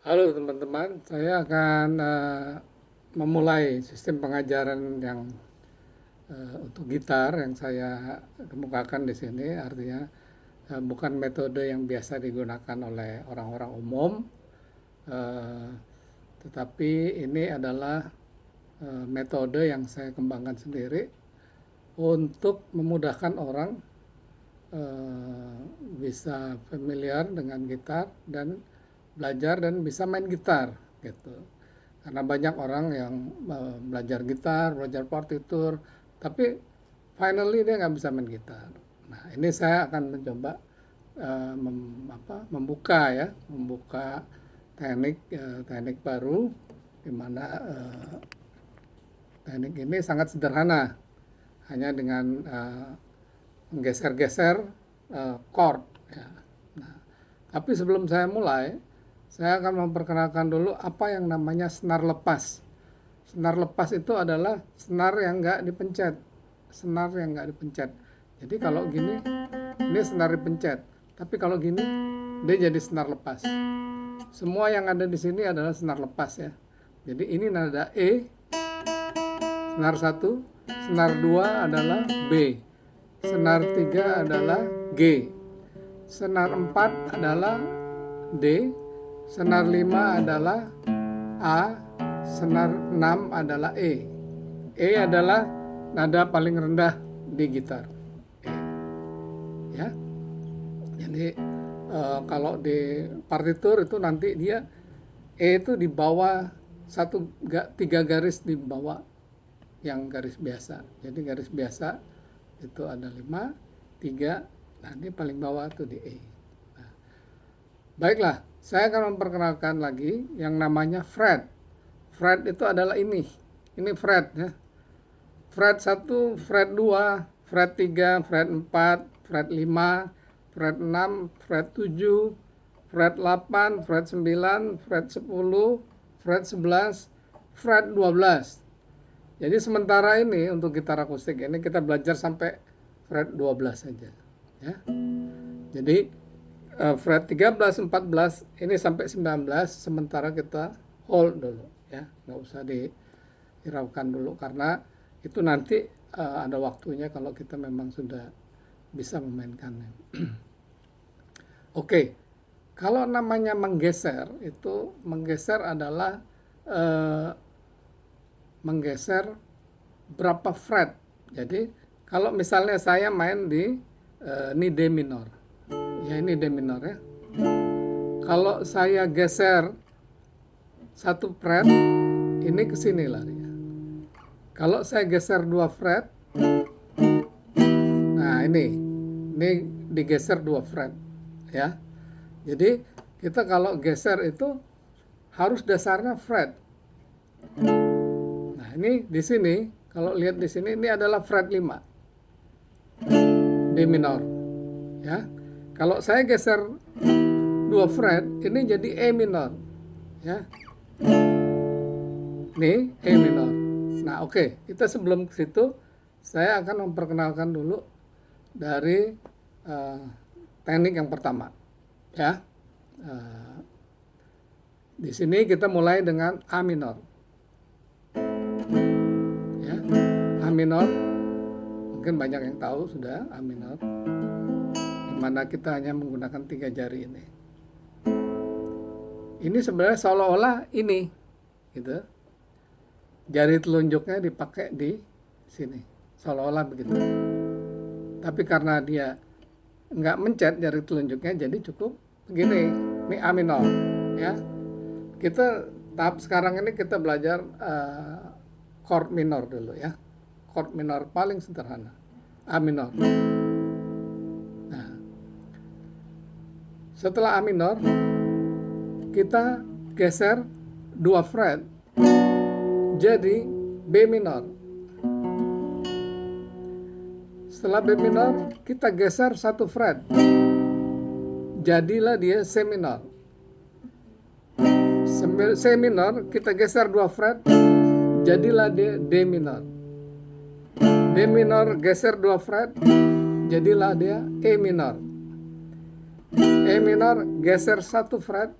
Halo teman-teman, saya akan memulai sistem pengajaran yang untuk gitar yang saya kemukakan di sini. Artinya bukan metode yang biasa digunakan oleh orang-orang umum, eh, tetapi ini adalah metode yang saya kembangkan sendiri untuk memudahkan orang eh, bisa familiar dengan gitar dan belajar dan bisa main gitar gitu. Karena banyak orang yang belajar gitar, belajar partitur, tapi finally dia nggak bisa main gitar. Nah, ini saya akan mencoba membuka ya, membuka teknik baru di mana teknik ini sangat sederhana, hanya dengan menggeser-geser chord. Ya. Nah, tapi sebelum saya mulai, saya akan memperkenalkan dulu apa yang namanya senar lepas. Senar lepas itu adalah senar yang nggak dipencet. Senar yang nggak dipencet. Jadi kalau gini, ini senar dipencet. Tapi kalau gini, dia jadi senar lepas. Semua yang ada di sini adalah senar lepas ya. Jadi ini nada E, senar 1, senar 2 adalah B, senar 3 adalah G, senar 4 adalah D, senar 5 adalah A, senar 6 adalah E. E adalah nada paling rendah di gitar. E. Ya. Jadi kalau di partitur itu nanti dia E itu di bawah tiga garis di bawah yang garis biasa. Jadi garis biasa itu ada 5, 3, nah ini paling bawah tuh di E. Nah, baiklah, saya akan memperkenalkan lagi yang namanya fret. Fret itu adalah ini fret ya. Fret 1, fret 2, fret 3, fret 4, fret 5, fret 6, fret 7, fret 8, fret 9, fret 10, fret 11, fret 12. Jadi sementara ini untuk gitar akustik ini kita belajar sampai fret 12 saja ya. Jadi fret 13, 14 ini sampai 19 sementara kita hold dulu ya. Nggak usah dihiraukan dulu karena itu nanti ada waktunya kalau kita memang sudah bisa memainkannya. Oke. Kalau namanya menggeser, itu menggeser adalah menggeser berapa fret. Jadi kalau misalnya saya main di ini D minor, ya ini D minor ya. Kalau saya geser satu fret, ini ke sini larinya. Kalau saya geser 2 fret, nah ini digeser 2 fret ya. Jadi kita kalau geser itu harus dasarnya fret. Nah, ini di sini kalau lihat di sini ini adalah fret 5. D minor. Ya. Kalau saya geser 2 fret, ini jadi E minor. Ya. Ini E minor. Nah, oke. Kita sebelum ke situ saya akan memperkenalkan dulu dari teknik yang pertama. Ya. Di sini kita mulai dengan A minor. Ya, A minor. Mungkin banyak yang tahu sudah A minor. Di mana kita hanya menggunakan 3 jari ini. Ini sebenarnya seolah-olah ini, gitu. Jari telunjuknya dipakai di sini, seolah-olah begitu. Tapi karena dia nggak mencet jari telunjuknya, jadi cukup begini. Ini A minor, ya. Kita tahap sekarang ini kita belajar chord minor dulu ya. Chord minor paling sederhana, A minor. Nah, setelah A minor, kita geser 2 fret jadi B minor. Setelah B minor, kita geser 1 fret. Jadilah dia C minor. C minor, kita geser 2 fret. Jadilah dia D minor. D minor geser 2 fret. Jadilah dia E minor. E minor geser 1 fret.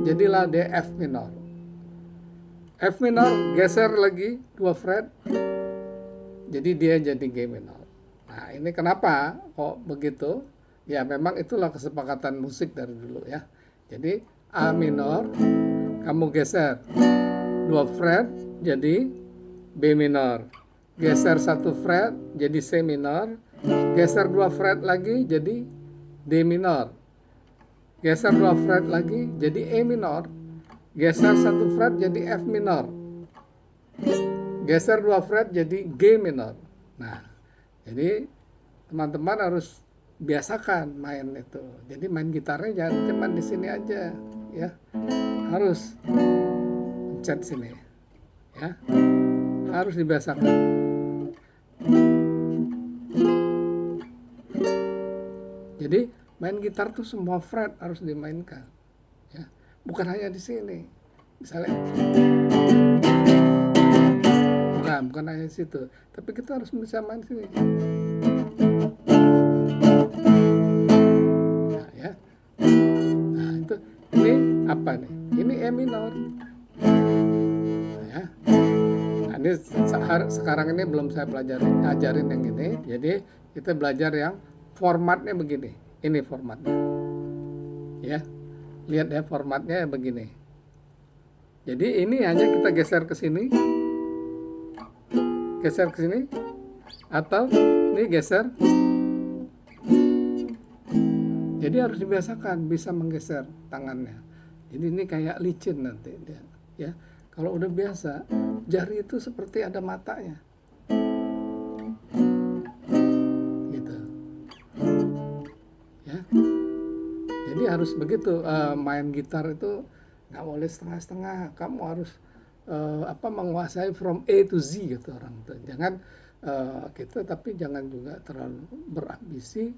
jadilah dia F minor. F minor geser lagi 2 fret, jadi dia jadi G minor. Nah, ini kenapa kok begitu? Ya memang itulah kesepakatan musik dari dulu ya. Jadi A minor, kamu geser 2 fret jadi B minor. Geser 1 fret jadi C minor. Geser 2 fret lagi jadi D minor. Geser 2 fret lagi jadi E minor. Geser 1 fret jadi F minor. Geser 2 fret jadi G minor. Nah, jadi teman-teman harus biasakan main itu. Jadi main gitarnya jangan cuma di sini aja ya. Harus pencet sini ya. Harus dibiasakan. Jadi main gitar tuh semua fret harus dimainkan ya. Bukan hanya di sini. Misalnya bukan hanya di situ, tapi kita harus bisa main sini. Nah, ya. Nah, itu ini apa nih? Ini E minor. Nah, ya. Nah, ini sekarang ini belum saya ajarin yang ini. Jadi kita belajar yang formatnya begini. Ini formatnya. Ya. Lihat ya formatnya begini. Jadi ini hanya kita geser ke sini. Geser ke sini atau ini geser. Jadi harus dibiasakan bisa menggeser tangannya. Jadi ini kayak licin nanti dia, ya. Kalau udah biasa, jari itu seperti ada matanya. Gitu. Ya. Jadi harus begitu main gitar itu nggak boleh setengah-setengah. Kamu harus menguasai from A to Z gitu orang tuh. Jangan gitu, tapi jangan juga terlalu berambisi,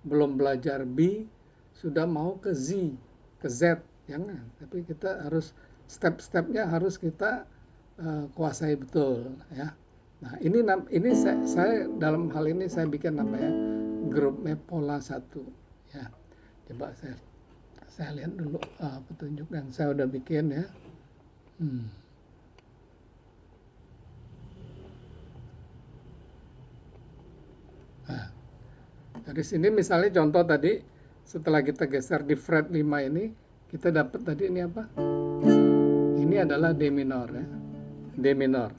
belum belajar B sudah mau ke Z, ke Z, jangan. Tapi kita harus step-stepnya harus kita kuasai betul ya. Nah, ini saya dalam hal ini saya bikin namanya grup Pola 1 ya. Coba saya lihat dulu petunjuk yang saya udah bikin ya. Nah, dari sini misalnya contoh tadi setelah kita geser di fret 5 ini kita dapat tadi ini apa? Ini adalah D minor ya. D minor.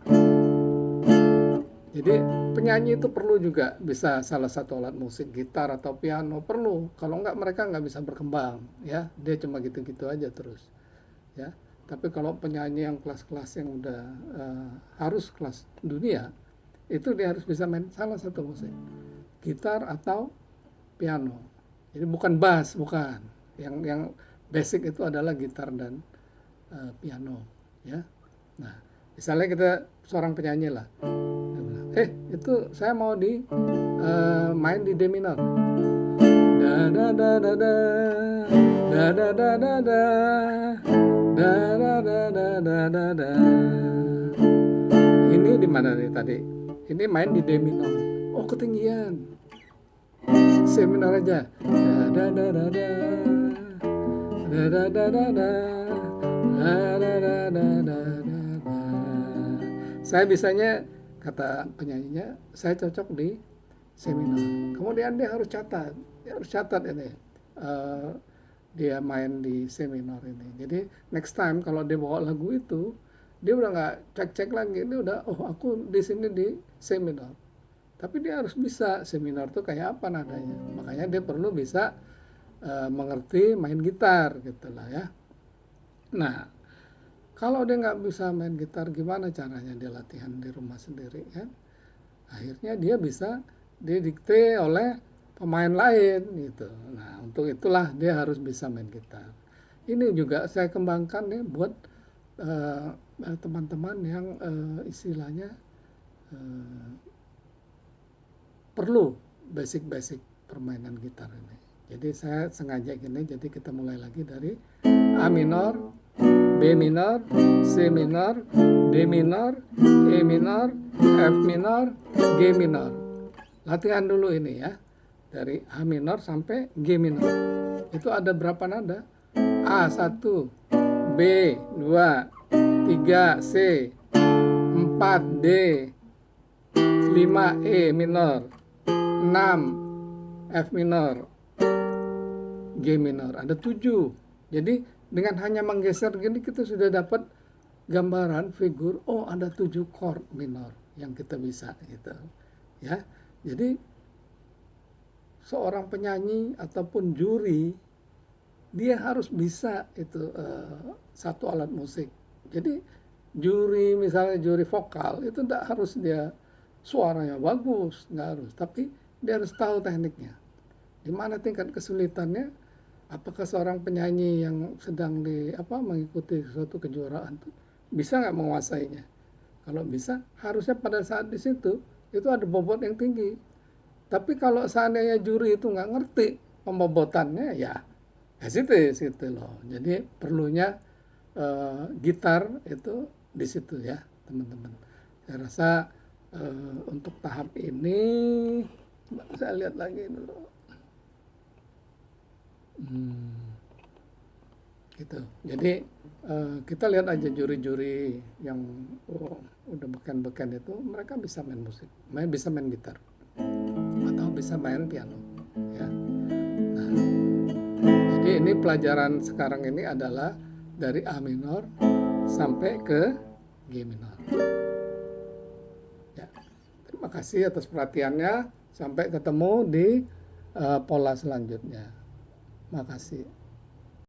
Jadi penyanyi itu perlu juga bisa salah satu alat musik, gitar atau piano perlu. Kalau enggak mereka nggak bisa berkembang ya. Dia cuma gitu-gitu aja terus ya. Tapi kalau penyanyi yang kelas-kelas yang udah harus kelas dunia, itu dia harus bisa main salah satu musik, gitar atau piano. Jadi bukan bass, bukan. Yang basic itu adalah gitar dan piano ya. Nah, misalnya kita seorang penyanyi lah. Itu saya mau main di D minor. Da da da da da da da da da da da da da da da da da. Ini di mana nih tadi? Ini main di D minor. Oh, ketinggian. C minor aja. Da da da da da da da da da da da da da da. Saya bisanya, kata penyanyinya, saya cocok di C minor. Kemudian dia harus catat ini. Dia main di C minor ini. Jadi next time kalau dia bawa lagu itu, dia udah nggak cek-cek lagi. Dia udah, oh aku di sini di C minor. Tapi dia harus bisa C minor itu kayak apa nadanya. Makanya dia perlu bisa mengerti main gitar gitulah ya. Nah, kalau dia nggak bisa main gitar, gimana caranya dia latihan di rumah sendiri kan? Akhirnya dia bisa didikte oleh pemain lain gitu. Nah, untuk itulah dia harus bisa main gitar. Ini juga saya kembangkan ya buat teman-teman yang istilahnya perlu basic permainan gitar ini. Jadi saya sengaja gini, jadi kita mulai lagi dari A minor, B minor, C minor, D minor, E minor, F minor, G minor. Latihan dulu ini ya. Dari A minor sampai G minor. Itu ada berapa nada? A1, B 2, 3 C, 4 D, 5 E minor, 6 F minor, G minor. Ada 7. Jadi dengan hanya menggeser gini kita sudah dapat gambaran figur, oh ada 7 chord minor yang kita bisa gitu. Ya. Jadi seorang penyanyi ataupun juri dia harus bisa itu satu alat musik. Jadi juri misalnya juri vokal itu tidak harus dia suaranya bagus, nggak harus, tapi dia harus tahu tekniknya. Di mana tingkat kesulitannya? Apakah seorang penyanyi yang sedang mengikuti suatu kejuaraan itu bisa nggak menguasainya? Kalau bisa, harusnya pada saat di situ itu ada bobot yang tinggi. Tapi kalau seandainya juri itu nggak ngerti pembobotannya, ya situ loh. Jadi perlunya gitar itu di situ ya, teman-teman. Saya rasa untuk tahap ini saya lihat lagi dulu. Gitu. Jadi kita lihat aja juri-juri yang udah beken-beken itu, mereka bisa main musik, bisa main gitar atau bisa main piano ya. Nah, jadi ini pelajaran sekarang ini adalah dari A minor sampai ke G minor. Ya. Terima kasih atas perhatiannya. Sampai ketemu di pola selanjutnya. Makasih.